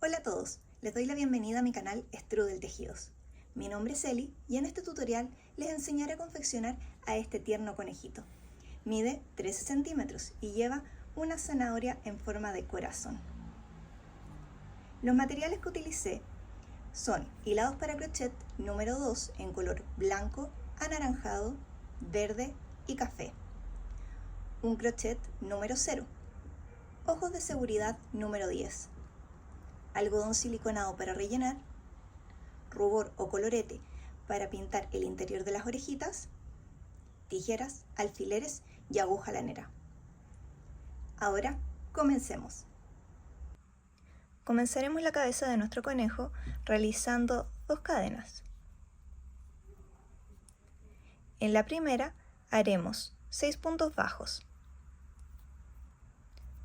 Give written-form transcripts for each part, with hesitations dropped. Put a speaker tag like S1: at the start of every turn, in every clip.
S1: Hola a todos, les doy la bienvenida a mi canal Strudel Tejidos. Mi nombre es Eli y en este tutorial les enseñaré a confeccionar a este tierno conejito. Mide 13 centímetros y lleva una zanahoria en forma de corazón. Los materiales que utilicé son hilados para crochet número 2 en color blanco, anaranjado, verde y café. Un crochet número 0. Ojos de seguridad número 10. Algodón siliconado para rellenar, rubor o colorete para pintar el interior de las orejitas, tijeras, alfileres y aguja lanera. Ahora, comencemos. Comenzaremos la cabeza de nuestro conejo realizando 2 cadenas. En la primera haremos 6 puntos bajos.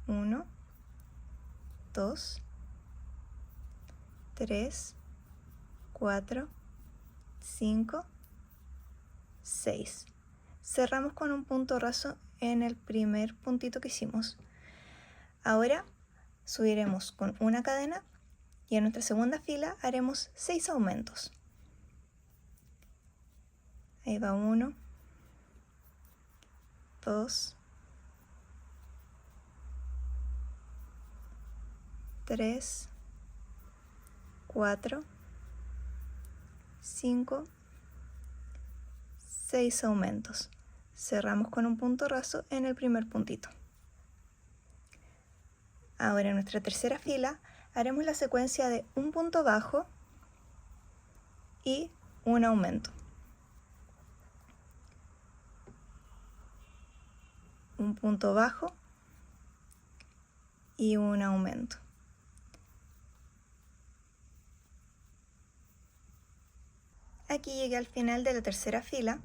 S1: 1, 2, 3, 4, 5, 6. Cerramos con un punto raso en el primer puntito que hicimos. Ahora subiremos con una cadena y en nuestra segunda fila haremos 6 aumentos. Ahí va 1, 2, 3, 4, 5, 6 aumentos. Cerramos con un punto raso en el primer puntito. Ahora en nuestra tercera fila haremos la secuencia de un punto bajo y un aumento. Un punto bajo y un aumento. Aquí llegué al final de la tercera fila.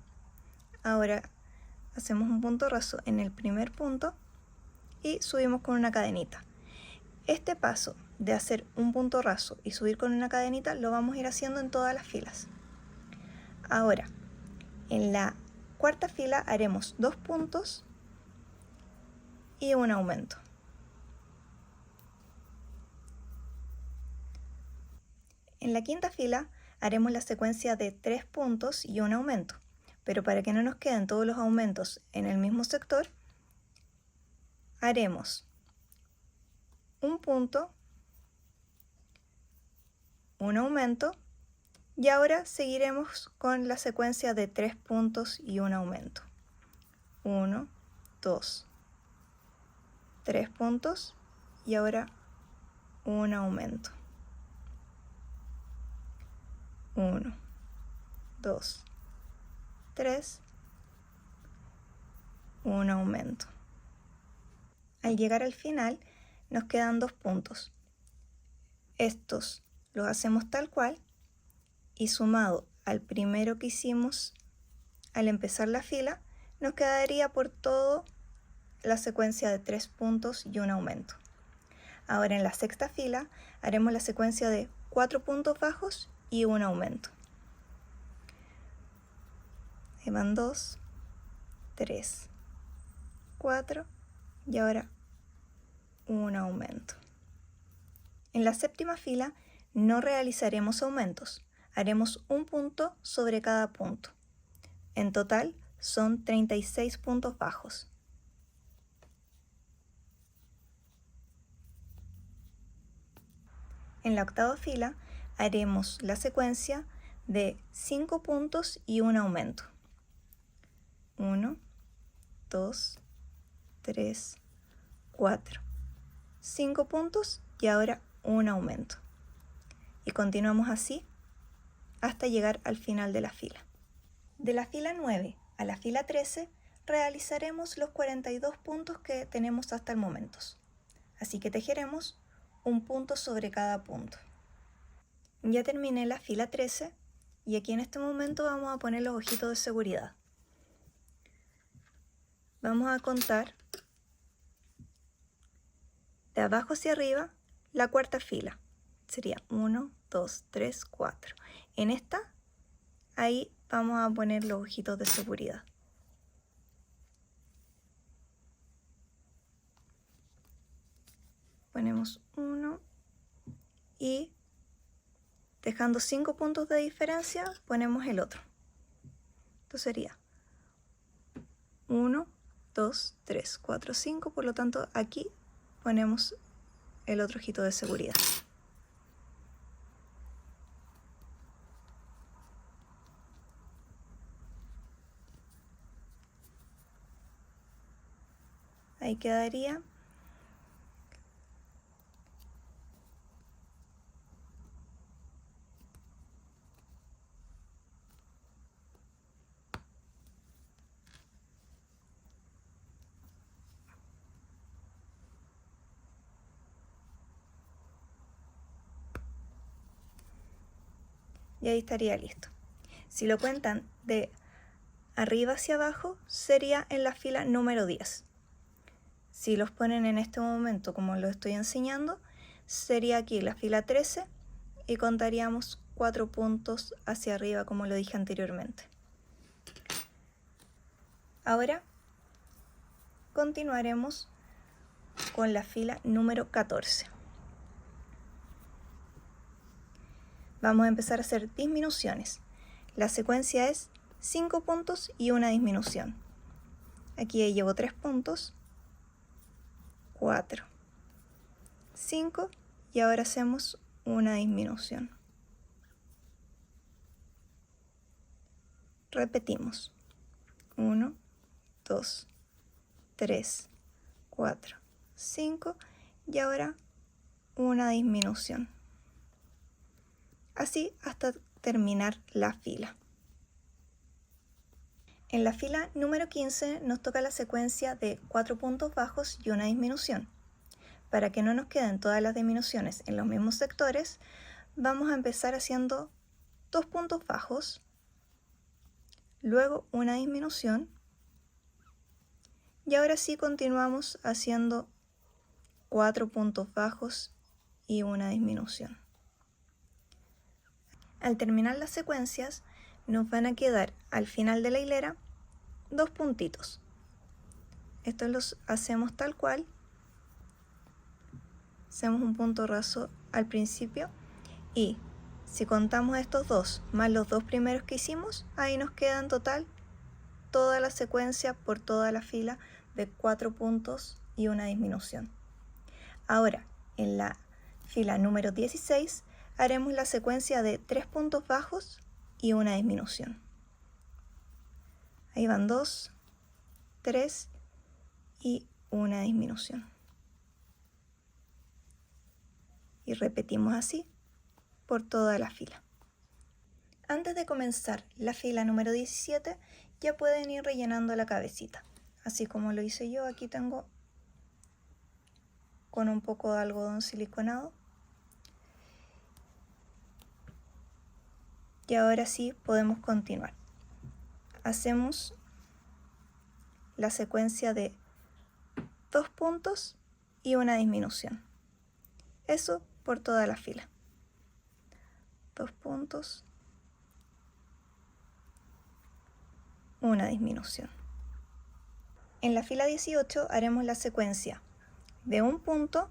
S1: Ahora hacemos un punto raso en el primer punto y subimos con una cadenita. Este paso de hacer un punto raso y subir con una cadenita lo vamos a ir haciendo en todas las filas. Ahora, en la cuarta fila haremos 2 puntos y un aumento. En la quinta fila haremos la secuencia de 3 puntos y un aumento, pero para que no nos queden todos los aumentos en el mismo sector, haremos un punto, un aumento y ahora seguiremos con la secuencia de 3 puntos y un aumento. 1, 2, 3 puntos y ahora un aumento. 1, 2, 3, un aumento. Al llegar al final nos quedan 2 puntos. Estos los hacemos tal cual y sumado al primero que hicimos al empezar la fila, nos quedaría por todo la secuencia de 3 puntos y un aumento. Ahora en la sexta fila haremos la secuencia de 4 puntos bajos y un aumento. Ahí van 2, 3, 4 y ahora un aumento. En la séptima fila no realizaremos aumentos, haremos un punto sobre cada punto. En total son 36 puntos bajos. En la octava fila haremos la secuencia de 5 puntos y un aumento. 1, 2, 3, 4. 5 puntos y ahora un aumento. Y continuamos así hasta llegar al final de la fila. De la fila 9 a la fila 13 realizaremos los 42 puntos que tenemos hasta el momento. Así que tejeremos un punto sobre cada punto. Ya terminé la fila 13 y aquí en este momento vamos a poner los ojitos de seguridad. Vamos a contar de abajo hacia arriba la cuarta fila. Sería 1, 2, 3, 4. En esta, ahí vamos a poner los ojitos de seguridad. Ponemos 1 y dejando 5 puntos de diferencia ponemos el otro. Esto sería 1, 2, 3, 4, 5, por lo tanto aquí ponemos el otro ojito de seguridad. Ahí quedaría. Y ahí estaría listo. Si lo cuentan de arriba hacia abajo, sería en la fila número 10. Si los ponen en este momento como lo estoy enseñando, sería aquí la fila 13 y contaríamos 4 puntos hacia arriba como lo dije anteriormente. Ahora continuaremos con la fila número 14. Vamos a empezar a hacer disminuciones. La secuencia es 5 puntos y una disminución. Aquí llevo 3 puntos, 4, 5 y ahora hacemos una disminución. Repetimos. 1, 2, 3, 4, 5 y ahora una disminución. Así hasta terminar la fila. En la fila número 15 nos toca la secuencia de 4 puntos bajos y una disminución. Para que no nos queden todas las disminuciones en los mismos sectores, vamos a empezar haciendo 2 puntos bajos, luego una disminución y ahora sí continuamos haciendo 4 puntos bajos y una disminución. Al terminar las secuencias, nos van a quedar al final de la hilera 2 puntitos. Estos los hacemos tal cual. Hacemos un punto raso al principio y si contamos estos dos más los 2 primeros que hicimos, ahí nos queda en total toda la secuencia por toda la fila de 4 puntos y una disminución. Ahora, en la fila número 16, haremos la secuencia de 3 puntos bajos y una disminución. Ahí van 2, 3 y una disminución. Y repetimos así por toda la fila. Antes de comenzar la fila número 17, ya pueden ir rellenando la cabecita. Así como lo hice yo, aquí tengo con un poco de algodón siliconado. Y ahora sí podemos continuar. Hacemos la secuencia de 2 puntos y una disminución. Eso por toda la fila. 2 puntos, una disminución. En la fila 18 haremos la secuencia de 1 punto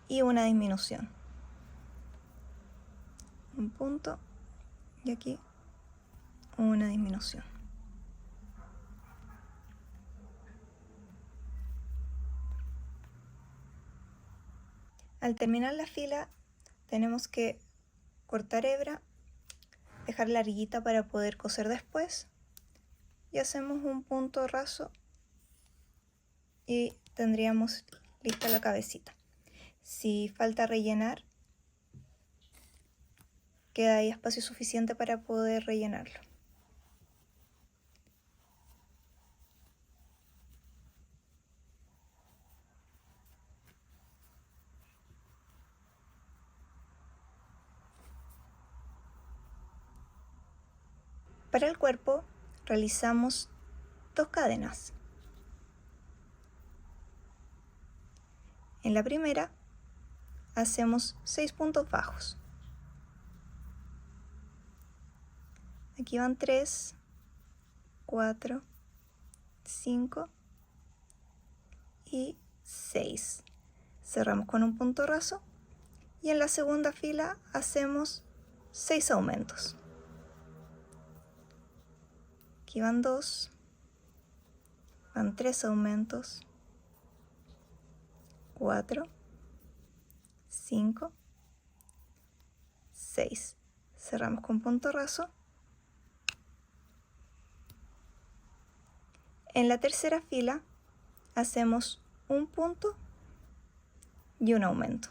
S1: y una disminución. 1 punto y aquí una disminución. Al terminar la fila tenemos que cortar hebra, dejar la rayita para poder coser después y hacemos un punto raso y tendríamos lista la cabecita. Si falta rellenar, queda ahí espacio suficiente para poder rellenarlo. Para el cuerpo realizamos 2 cadenas. En la primera hacemos 6 puntos bajos. Aquí van 3, 4, 5 y 6. Cerramos con un punto raso y en la segunda fila hacemos 6 aumentos. Aquí van 2, van 3 aumentos, 4, 5, 6. Cerramos con punto raso. En la tercera fila hacemos un punto y un aumento.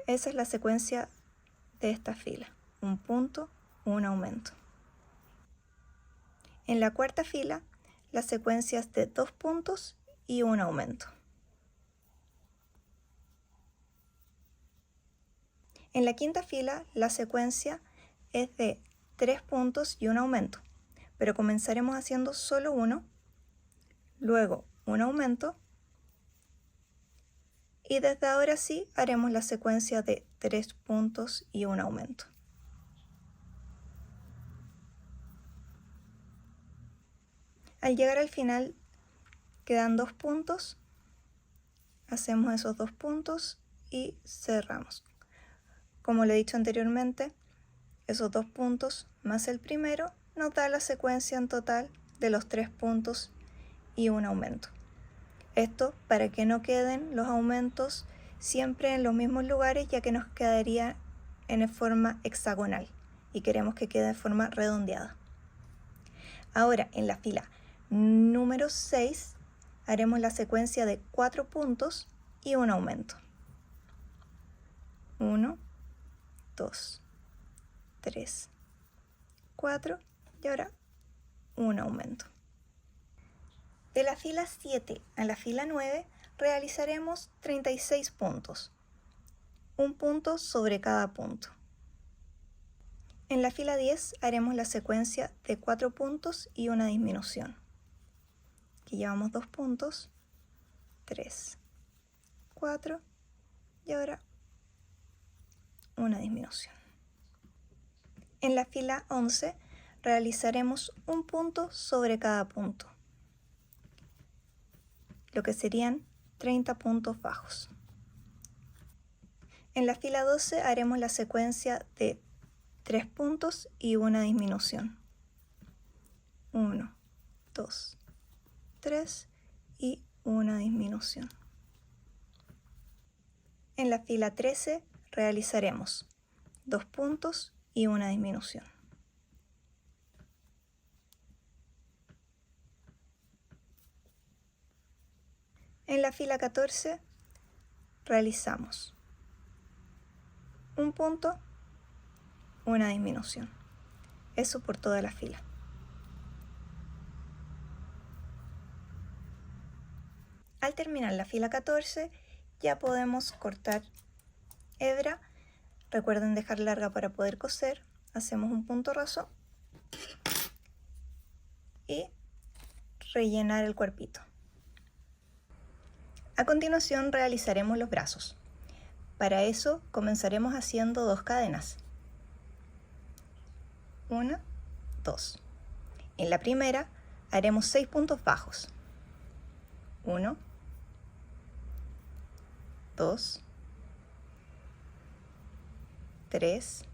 S1: Esa es la secuencia de esta fila, un punto, un aumento. En la cuarta fila, la secuencia es de 2 puntos y un aumento. En la quinta fila, la secuencia es de 3 puntos y un aumento, pero comenzaremos haciendo solo uno, luego un aumento, y desde ahora sí haremos la secuencia de 3 puntos y un aumento. Al llegar al final quedan 2 puntos, hacemos esos 2 puntos y cerramos. Como lo he dicho anteriormente, esos 2 puntos más el primero nos da la secuencia en total de los 3 puntos y un aumento. Esto para que no queden los aumentos siempre en los mismos lugares, ya que nos quedaría en forma hexagonal y queremos que quede de forma redondeada. Ahora, en la fila número 6 haremos la secuencia de 4 puntos y un aumento. 1, 2, 3, 4 y ahora un aumento. De la fila 7 a la fila 9 realizaremos 36 puntos, un punto sobre cada punto. En la fila 10 haremos la secuencia de 4 puntos y una disminución. Aquí llevamos 2 puntos, 3, 4 y ahora una disminución. En la fila 11 realizaremos un punto sobre cada punto, lo que serían 30 puntos bajos. En la fila 12 haremos la secuencia de 3 puntos y una disminución. 1, 2, 3 y una disminución. En la fila 13 realizaremos 2 puntos y una disminución. En la fila 14 realizamos un punto, una disminución. Eso por toda la fila. Al terminar la fila 14 ya podemos cortar hebra. Recuerden dejar larga para poder coser. Hacemos un punto raso y rellenar el cuerpito. A continuación realizaremos los brazos. Para eso comenzaremos haciendo 2 cadenas. 1, 2. En la primera haremos 6 puntos bajos. 1, 2, 3,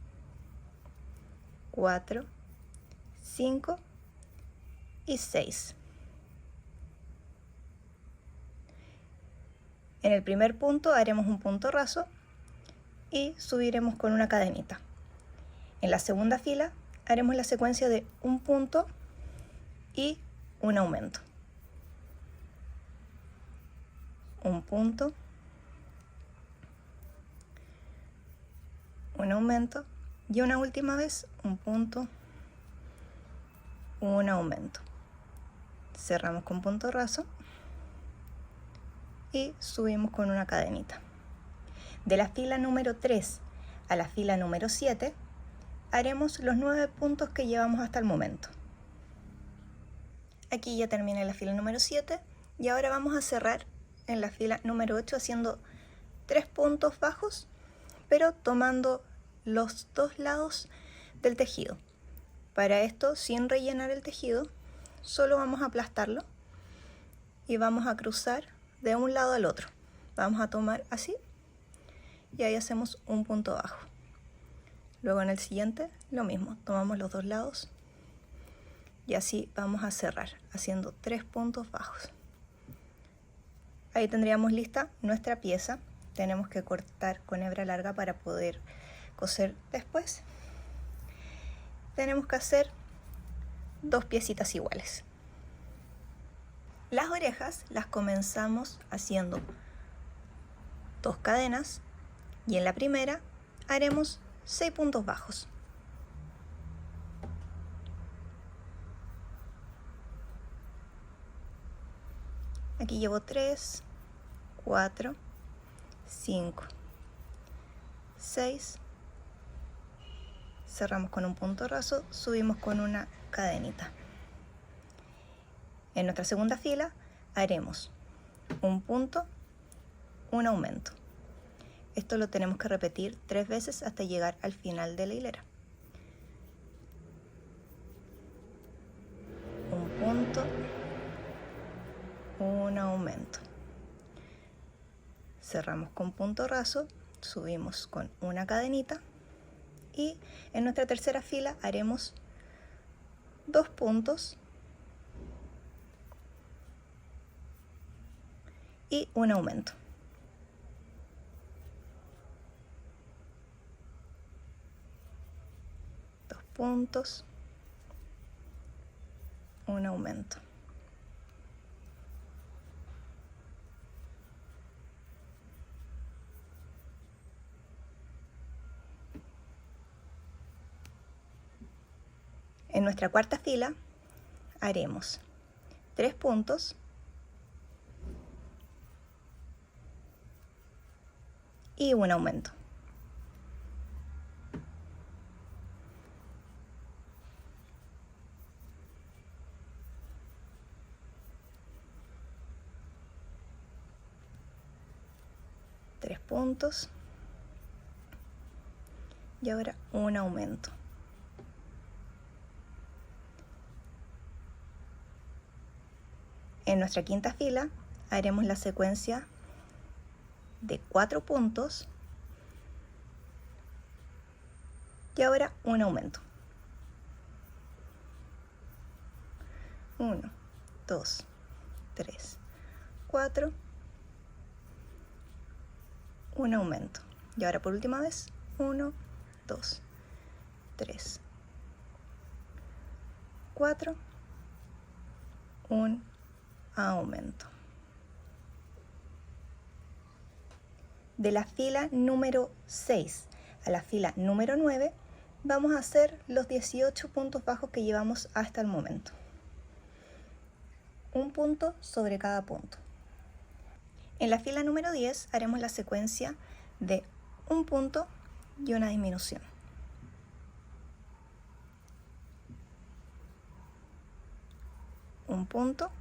S1: 4, 5 y 6. En el primer punto haremos un punto raso y subiremos con una cadenita. En la segunda fila haremos la secuencia de un punto y un aumento. Un punto, un aumento y una última vez un punto, un aumento. Cerramos con punto raso y subimos con una cadenita. De la fila número 3 a la fila número 7 haremos los 9 puntos que llevamos hasta el momento. Aquí ya terminé la fila número 7 y ahora vamos a cerrar en la fila número 8 haciendo 3 puntos bajos, pero tomando los 2 lados del tejido. Para esto, sin rellenar el tejido, solo vamos a aplastarlo y vamos a cruzar de un lado al otro. Vamos a tomar así y ahí hacemos un punto bajo. Luego en el siguiente lo mismo, tomamos los dos lados y así vamos a cerrar haciendo 3 puntos bajos. Ahí tendríamos lista nuestra pieza. Tenemos que cortar con hebra larga para poder coser después. Tenemos que hacer 2 piecitas iguales. Las orejas las comenzamos haciendo 2 cadenas y en la primera haremos 6 puntos bajos. Aquí llevo 3, 4, 5, 6. Cerramos con un punto raso, subimos con una cadenita. En nuestra segunda fila haremos un punto, un aumento. Esto lo tenemos que repetir 3 veces hasta llegar al final de la hilera. Un punto, un aumento. Cerramos con punto raso, subimos con una cadenita y en nuestra tercera fila haremos 2 puntos y un aumento. Puntos, un aumento. En nuestra cuarta fila haremos 3 puntos y un aumento. Tres puntos y ahora un aumento. En nuestra quinta fila haremos la secuencia de 4 puntos y ahora un aumento. 1, 2, 3, 4, un aumento. Y ahora por última vez, 1, 2, 3, 4, un aumento. De la fila número 6 a la fila número 9 vamos a hacer los 18 puntos bajos que llevamos hasta el momento. Un punto sobre cada punto. En la fila número 10 haremos la secuencia de un punto y una disminución. Un punto,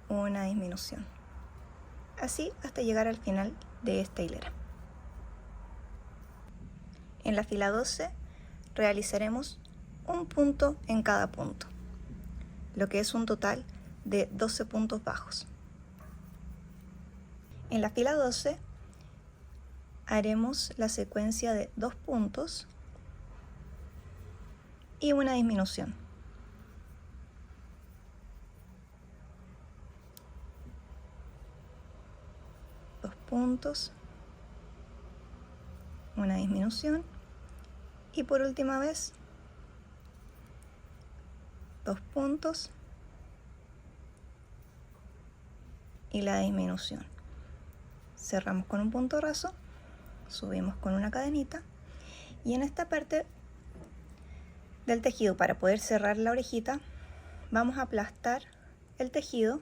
S1: una disminución. Así hasta llegar al final de esta hilera. En la fila 12 realizaremos un punto en cada punto, lo que es un total de 12 puntos bajos. En la fila 12 haremos la secuencia de 2 puntos y una disminución. Dos puntos, una disminución y por última vez 2 puntos y la disminución. Cerramos con un punto raso, subimos con una cadenita y en esta parte del tejido, para poder cerrar la orejita, vamos a aplastar el tejido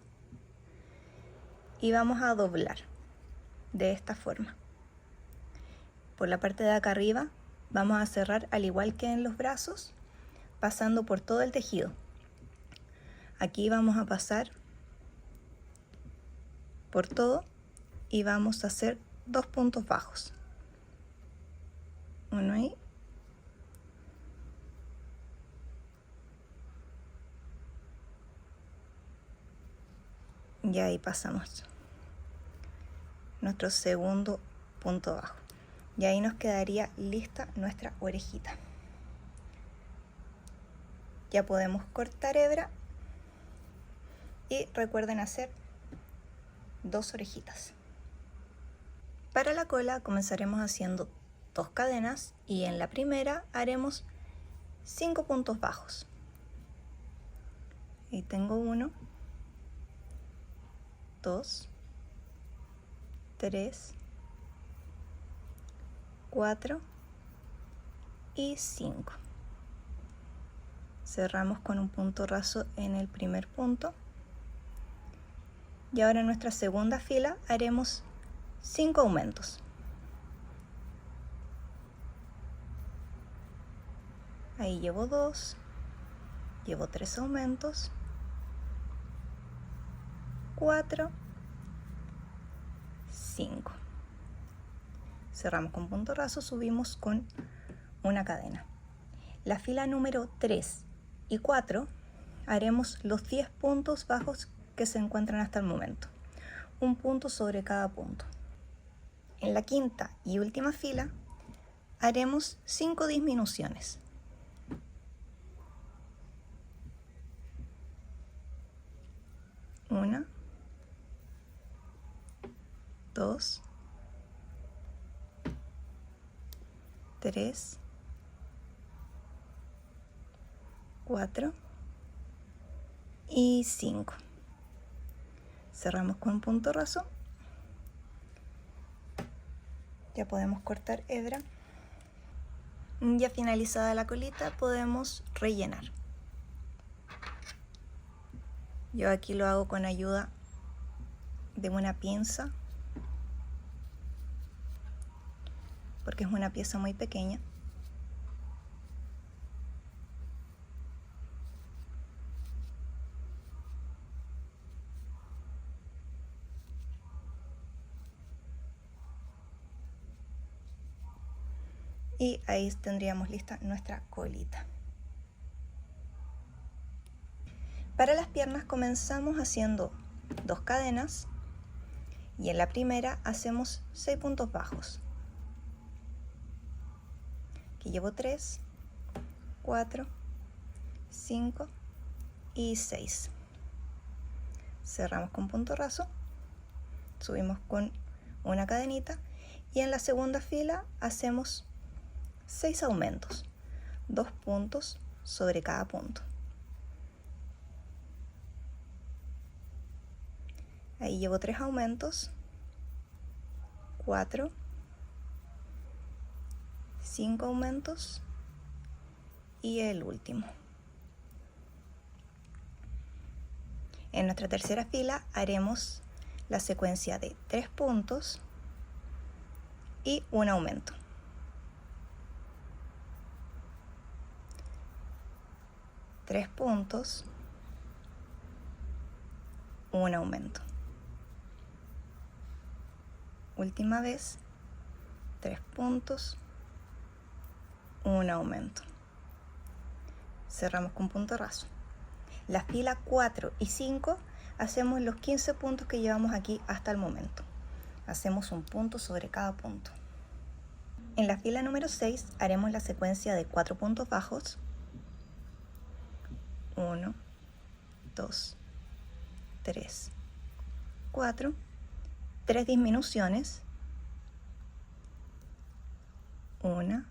S1: y vamos a doblar de esta forma. Por la parte de acá arriba vamos a cerrar al igual que en los brazos, pasando por todo el tejido. Aquí vamos a pasar por todo y vamos a hacer 2 puntos bajos. Uno ahí. Y ahí pasamos nuestro segundo punto bajo. Y ahí nos quedaría lista nuestra orejita. Ya podemos cortar hebra y recuerden hacer 2 orejitas. Para la cola comenzaremos haciendo 2 cadenas y en la primera haremos 5 puntos bajos. Ahí tengo 1, 2, 3, 4 y 5. Cerramos con un punto raso en el primer punto. Y ahora en nuestra segunda fila haremos 5 aumentos. Ahí llevo 2, llevo 3 aumentos, 4, 5. Cerramos con punto raso, subimos con una cadena. La fila número 3 y 4 haremos los 10 puntos bajos que se encuentran hasta el momento. Un punto sobre cada punto. En la quinta y última fila haremos 5 disminuciones. 1, 2, 3, 4 y 5. Cerramos con un punto raso. Ya podemos cortar hebra. Ya finalizada la colita podemos rellenar. Yo aquí lo hago con ayuda de una pinza porque es una pieza muy pequeña. Y ahí tendríamos lista nuestra colita. Para las piernas comenzamos haciendo 2 cadenas y en la primera hacemos 6 puntos bajos. Aquí llevo 3, 4, 5 y 6. Cerramos con punto raso, subimos con una cadenita y en la segunda fila hacemos 6 aumentos, 2 puntos sobre cada punto. Ahí llevo 3 aumentos, 4, 5 aumentos y el último. En nuestra tercera fila haremos la secuencia de 3 puntos y un aumento. Tres puntos, un aumento. Última vez, 3 puntos, un aumento. Cerramos con punto raso. La fila 4 y 5 hacemos los 15 puntos que llevamos aquí hasta el momento. Hacemos un punto sobre cada punto. En la fila número 6 haremos la secuencia de 4 puntos bajos. 1, 2, 3, 4, 3 disminuciones, 1,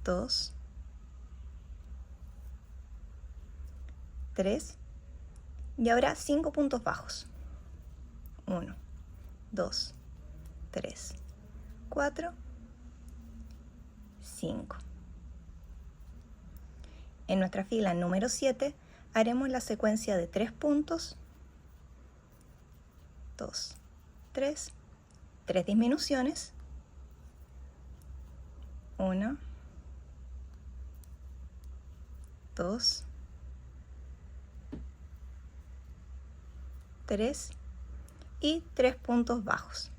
S1: 2, 3 y ahora 5 puntos bajos. 1, 2, 3, 4, 5. En nuestra fila número 7 haremos la secuencia de 3 puntos, 2, 3, 3 disminuciones, 1, 2, 3 y 3 puntos bajos.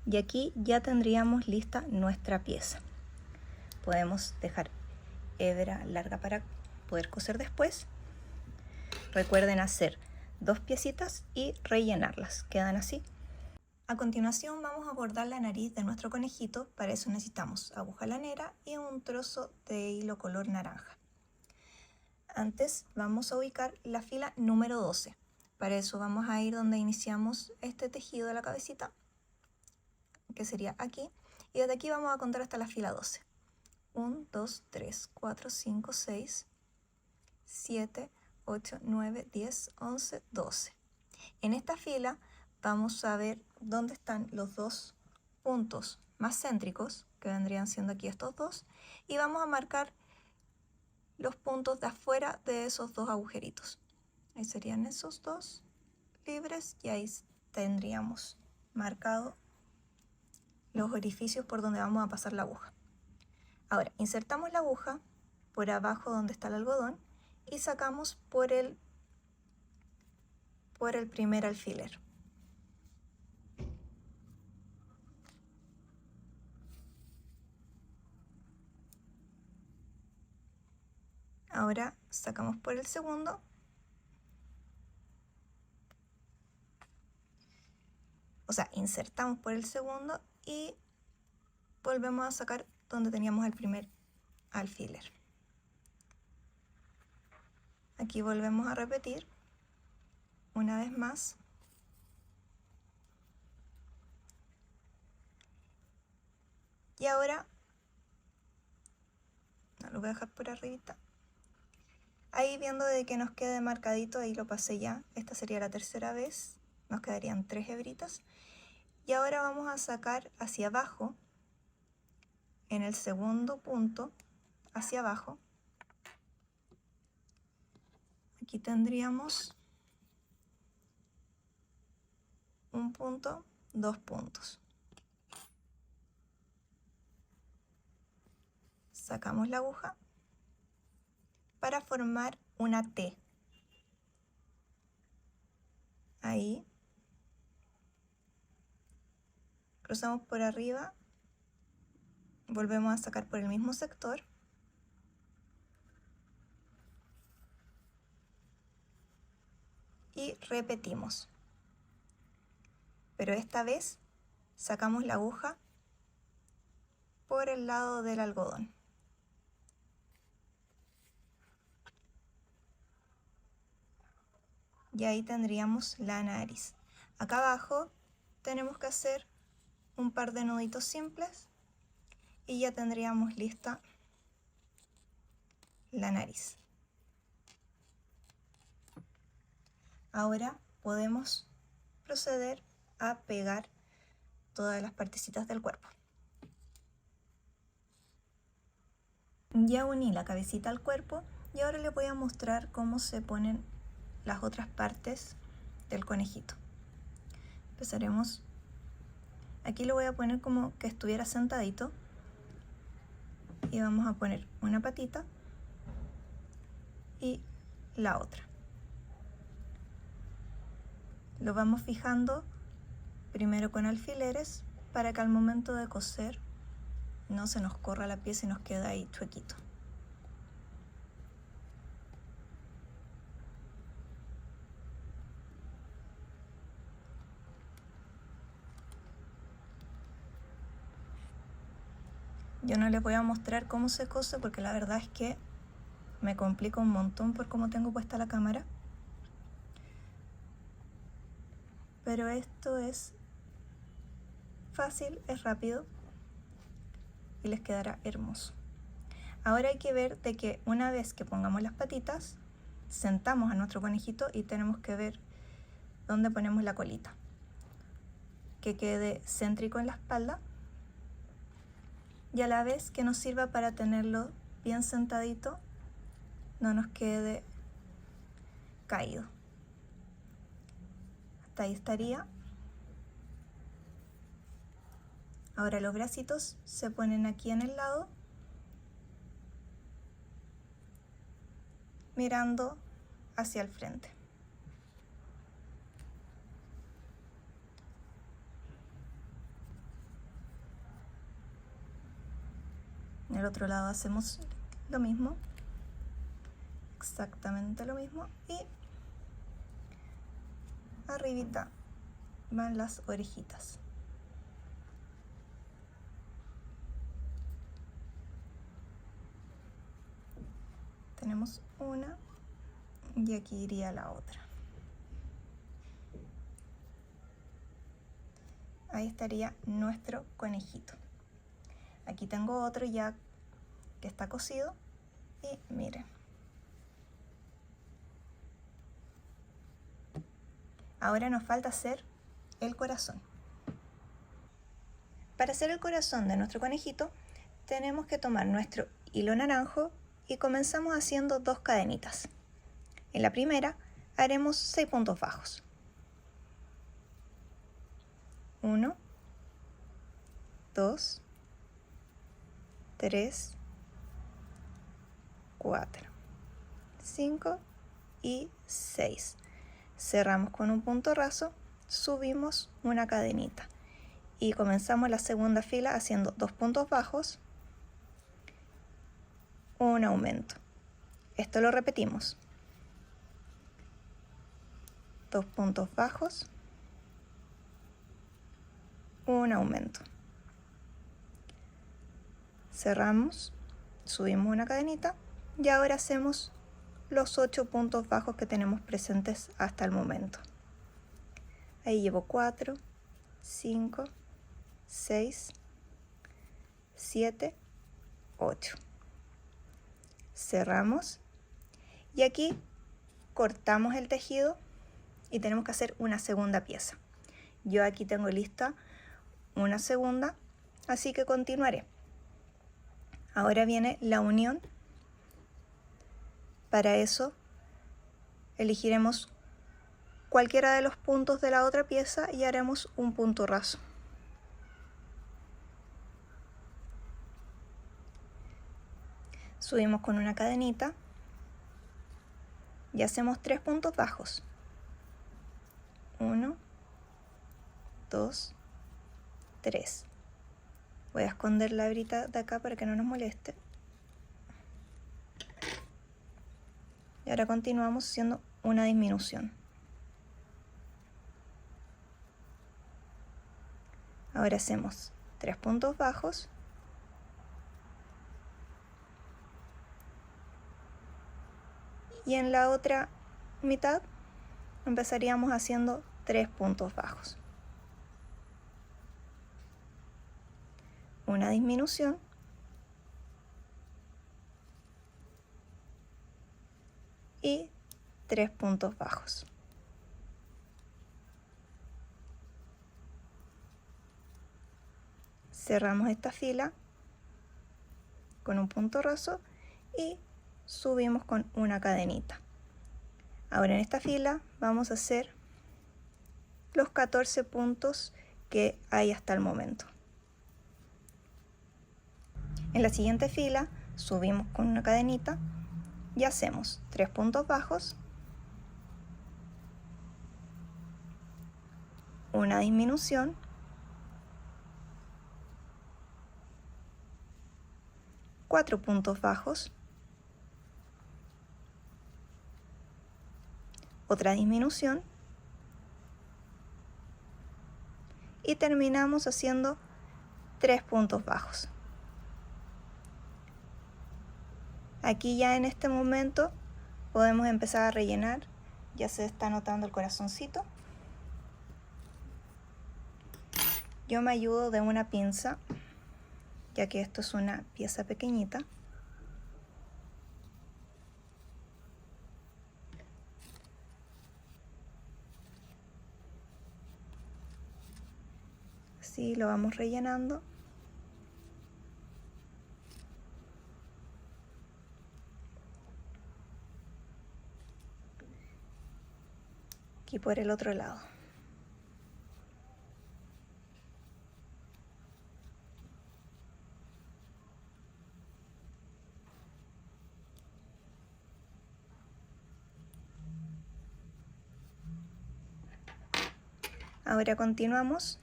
S1: Y aquí ya tendríamos lista nuestra pieza. Podemos dejar hebra larga para poder coser después. Recuerden hacer 2 piecitas y rellenarlas, quedan así. A continuación vamos a bordar la nariz de nuestro conejito. Para eso necesitamos aguja lanera y un trozo de hilo color naranja. Antes vamos a ubicar la fila número 12. Para eso vamos a ir donde iniciamos este tejido de la cabecita, que sería aquí, y desde aquí vamos a contar hasta la fila 12. 1, 2, 3, 4, 5, 6, 7, 8, 9, 10, 11, 12. En esta fila vamos a ver dónde están los dos puntos más céntricos, que vendrían siendo aquí estos dos, y vamos a marcar los puntos de afuera de esos dos agujeritos. Ahí serían esos dos libres y ahí tendríamos marcado los orificios por donde vamos a pasar la aguja. Ahora, insertamos la aguja por abajo donde está el algodón y sacamos por el primer alfiler. Ahora sacamos por el segundo. O sea, insertamos por el segundo y volvemos a sacar donde teníamos el primer alfiler. Aquí volvemos a repetir una vez más. Y ahora, no, lo voy a dejar por arribita. Ahí viendo de que nos quede marcadito, ahí lo pasé ya. Esta sería la tercera vez. Nos quedarían 3 hebritas. Y ahora vamos a sacar hacia abajo, en el segundo punto, hacia abajo. Aquí tendríamos un punto, 2 puntos. Sacamos la aguja para formar una T. Ahí. Cruzamos por arriba. Volvemos a sacar por el mismo sector. Y repetimos. Pero esta vez sacamos la aguja por el lado del algodón. Y ahí tendríamos la nariz. Acá abajo tenemos que hacer un par de nuditos simples y ya tendríamos lista la nariz. Ahora podemos proceder a pegar todas las partecitas del cuerpo. Ya uní la cabecita al cuerpo y ahora les voy a mostrar cómo se ponen las otras partes del conejito. Empezaremos. Aquí lo voy a poner como que estuviera sentadito y vamos a poner una patita y la otra. Lo vamos fijando primero con alfileres para que al momento de coser no se nos corra la pieza y nos queda ahí chuequito. Yo no les voy a mostrar cómo se cose porque la verdad es que me complica un montón por cómo tengo puesta la cámara. Pero esto es fácil, es rápido y les quedará hermoso. Ahora hay que ver de que una vez que pongamos las patitas, sentamos a nuestro conejito y tenemos que ver dónde ponemos la colita. Que quede céntrico en la espalda y a la vez que nos sirva para tenerlo bien sentadito, no nos quede caído. Hasta ahí estaría. Ahora los bracitos se ponen aquí en el lado, mirando hacia el frente. En el otro lado hacemos lo mismo, exactamente lo mismo, y arribita van las orejitas. Tenemos una y aquí iría la otra. Ahí estaría nuestro conejito. Aquí tengo otro ya que está cosido y miren. Ahora nos falta hacer el corazón. Para hacer el corazón de nuestro conejito tenemos que tomar nuestro hilo naranjo y comenzamos haciendo 2 cadenitas. En la primera haremos 6 puntos bajos. 1, 2, 3, 4, 5 y 6. Cerramos con un punto raso, subimos una cadenita y comenzamos la segunda fila haciendo 2 puntos bajos, un aumento. Esto lo repetimos. 2 puntos bajos, un aumento. Cerramos, subimos una cadenita y ahora hacemos los 8 puntos bajos que tenemos presentes hasta el momento. Ahí llevo 4, 5, 6, 7, 8. Cerramos y aquí cortamos el tejido y tenemos que hacer una segunda pieza. Yo aquí tengo lista una segunda, así que continuaré. Ahora viene la unión. Para eso elegiremos cualquiera de los puntos de la otra pieza y haremos un punto raso. Subimos con una cadenita y hacemos 3 puntos bajos. 1, 2, 3. Voy a esconder la hebrita de acá para que no nos moleste. Y ahora continuamos haciendo una disminución. Ahora hacemos 3 puntos bajos. Y en la otra mitad empezaríamos haciendo 3 puntos bajos. Una disminución. Y 3 puntos bajos. Cerramos esta fila con un punto raso y subimos con una cadenita. Ahora en esta fila vamos a hacer los 14 puntos que hay hasta el momento. En la siguiente fila subimos con una cadenita y hacemos 3 puntos bajos, una disminución, cuatro puntos bajos, otra disminución y terminamos haciendo 3 puntos bajos. Aquí ya en este momento podemos empezar a rellenar. Ya se está notando el corazoncito. Yo me ayudo de una pinza, ya que esto es una pieza pequeñita. Así lo vamos rellenando. Aquí por el otro lado. Ahora continuamos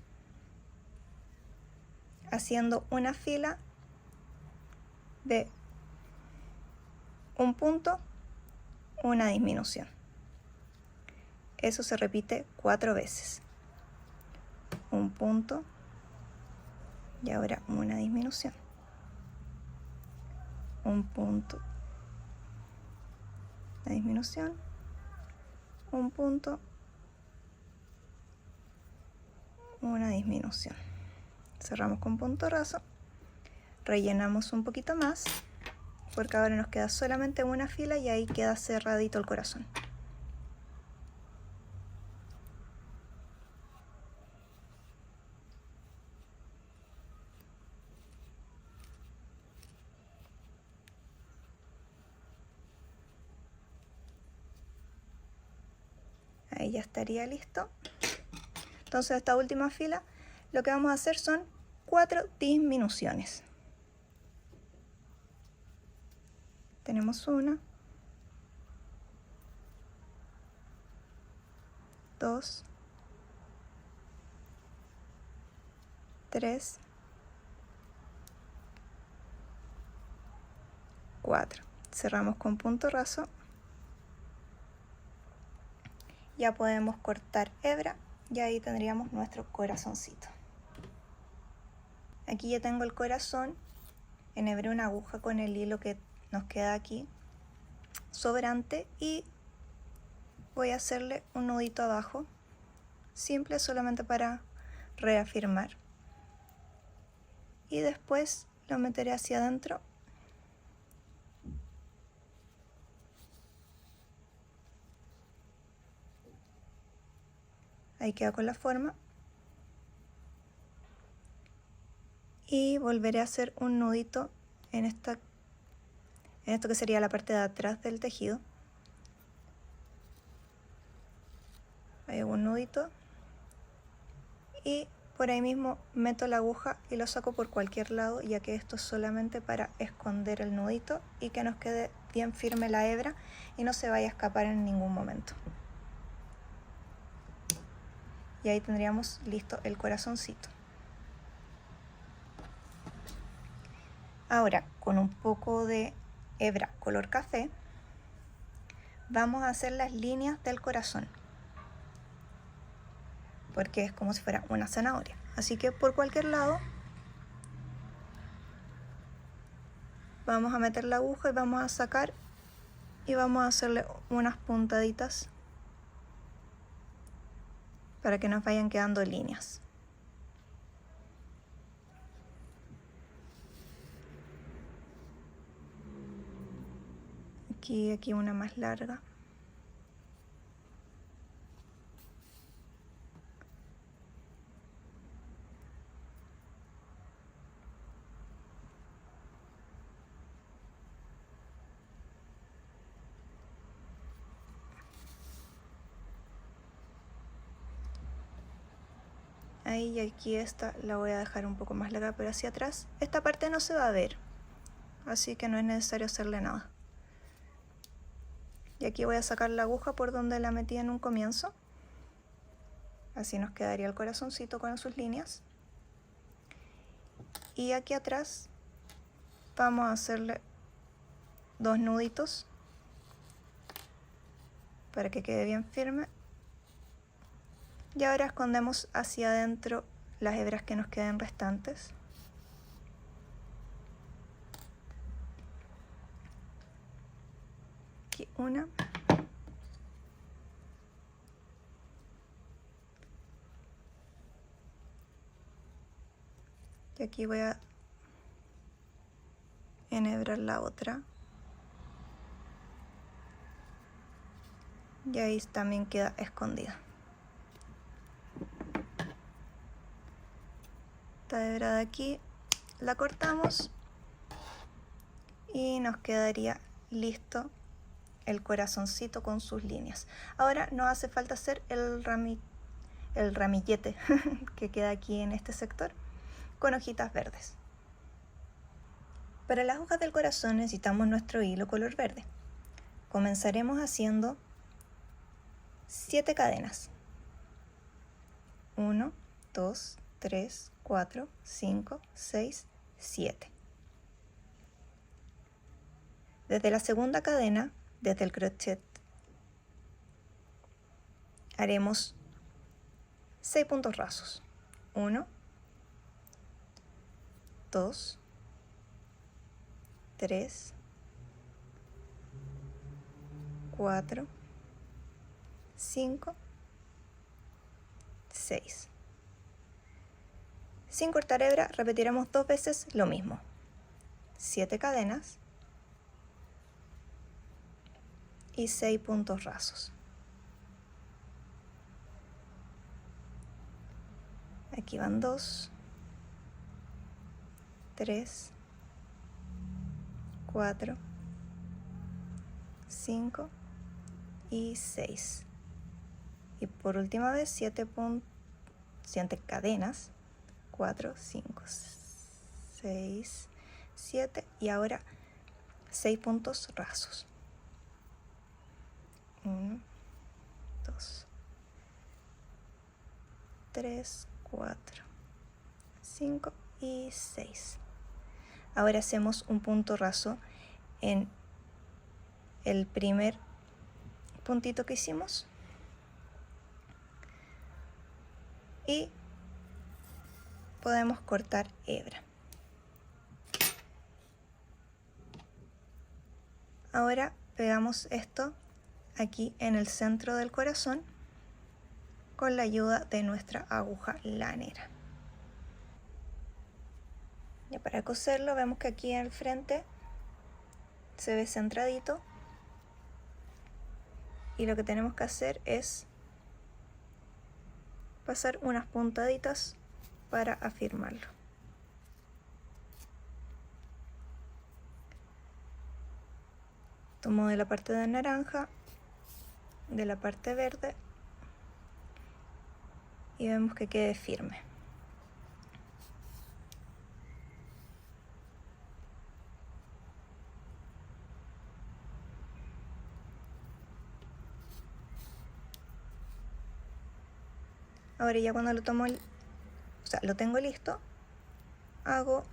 S1: haciendo una fila de un punto, una disminución. Eso se repite 4 veces. Un punto y ahora una disminución. Un punto, la disminución, un punto, una disminución. Cerramos con punto raso, rellenamos un poquito más porque ahora nos queda solamente una fila y ahí queda cerradito el corazón. Ahí ya estaría listo. Entonces esta última fila lo que vamos a hacer son 4 disminuciones. Tenemos 1, 2, 3, 4. Cerramos con punto raso. Ya podemos cortar hebra y ahí tendríamos nuestro corazoncito. Aquí ya tengo el corazón, enhebré una aguja con el hilo que nos queda aquí sobrante y voy a hacerle un nudito abajo, simple, solamente para reafirmar. Y después lo meteré hacia adentro. Ahí queda con la forma. Y volveré a hacer un nudito en esto que sería la parte de atrás del tejido. Ahí hago un nudito. Y por ahí mismo meto la aguja y lo saco por cualquier lado, ya que esto es solamente para esconder el nudito y que nos quede bien firme la hebra y no se vaya a escapar en ningún momento. Y ahí tendríamos listo el corazoncito. Ahora, con un poco de hebra color café, vamos a hacer las líneas del corazón, porque es como si fuera una zanahoria. Así que por cualquier lado vamos a meter la aguja y vamos a sacar y vamos a hacerle unas puntaditas para que nos vayan quedando líneas. Aquí una más larga. Ahí y aquí esta la voy a dejar un poco más larga, pero hacia atrás. Esta parte no se va a ver, así que no es necesario hacerle nada. Y aquí voy a sacar la aguja por donde la metí en un comienzo. Así nos quedaría el corazoncito con sus líneas. Y aquí atrás vamos a hacerle 2 nuditos para que quede bien firme. Y ahora escondemos hacia adentro las hebras que nos queden restantes. Aquí una. Y aquí voy a enhebrar la otra. Y ahí también queda escondida. Esta hebra de aquí la cortamos y nos quedaría listo el corazoncito con sus líneas. Ahora nos hace falta hacer el ramillete que queda aquí en este sector con hojitas verdes. Para las hojas del corazón necesitamos nuestro hilo color verde. Comenzaremos haciendo 7 cadenas. 1, 2, 3, 4, 5, 6, 7. Desde la segunda cadena, desde el crochet haremos 6 puntos rasos. 1, 2, 3, 4, 5, 6. Sin cortar hebra repetiremos 2 veces lo mismo. 7 cadenas y 6 puntos rasos. Aquí van 2, 3, 4, 5 y 6. Y por última vez 7 cadenas. 4, 5, 6, 7 y ahora 6 puntos rasos. 1, 2, 3, 4, 5 y 6. Ahora hacemos un punto raso en el primer puntito que hicimos y podemos cortar hebra. Ahora pegamos esto aquí en el centro del corazón con la ayuda de nuestra aguja lanera. Ya para coserlo vemos que aquí al frente se ve centradito y lo que tenemos que hacer es pasar unas puntaditas para afirmarlo. Tomo de la parte de naranja, de la parte verde y vemos que quede firme. Ahora ya cuando lo tengo listo, hago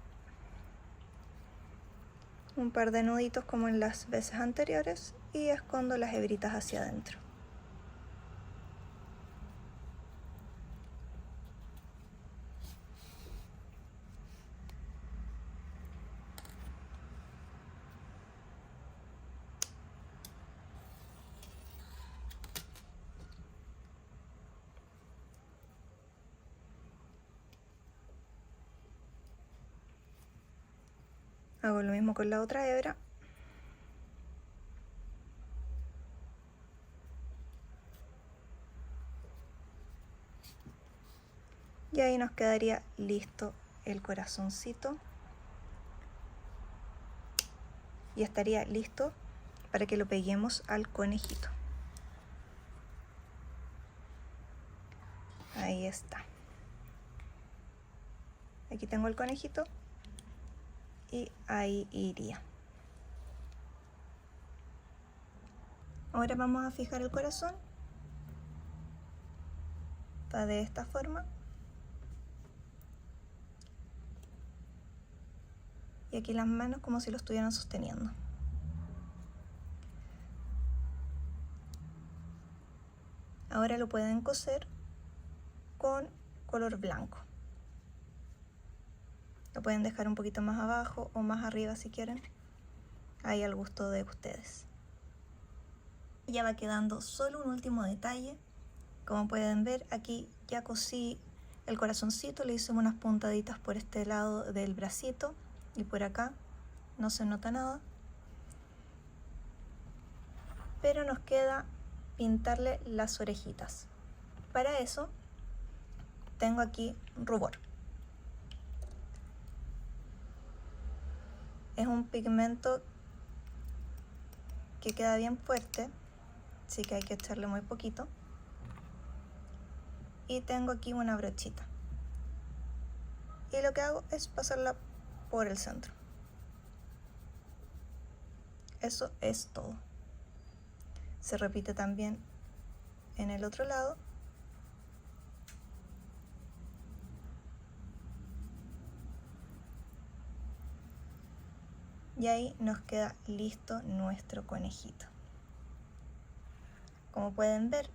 S1: un par de nuditos como en las veces anteriores y escondo las hebritas hacia adentro. Hago lo mismo con la otra hebra. Y ahí nos quedaría listo el corazoncito. Y estaría listo para que lo peguemos al conejito. Ahí está. Aquí tengo el conejito. Y ahí iría. Ahora vamos a fijar el corazón. Está de esta forma. Y aquí las manos como si lo estuvieran sosteniendo. Ahora lo pueden coser con color blanco. Lo pueden dejar un poquito más abajo o más arriba si quieren. Ahí al gusto de ustedes. Ya va quedando solo un último detalle. Como pueden ver, aquí ya cosí el corazoncito. Le hice unas puntaditas por este lado del bracito y por acá. No se nota nada. Pero nos queda pintarle las orejitas. Para eso tengo aquí rubor. Es un pigmento que queda bien fuerte, así que hay que echarle muy poquito. Y tengo aquí una brochita. Y lo que hago es pasarla por el centro. Eso es todo. Se repite también en el otro lado. Y ahí nos queda listo nuestro conejito. Como pueden ver,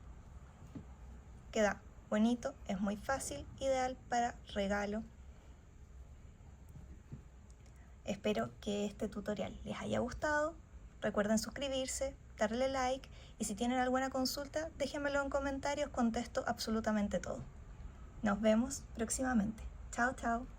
S1: queda bonito, es muy fácil, ideal para regalo. Espero que este tutorial les haya gustado. Recuerden suscribirse, darle like y si tienen alguna consulta, déjenmelo en comentarios, contesto absolutamente todo. Nos vemos próximamente. Chao, chao.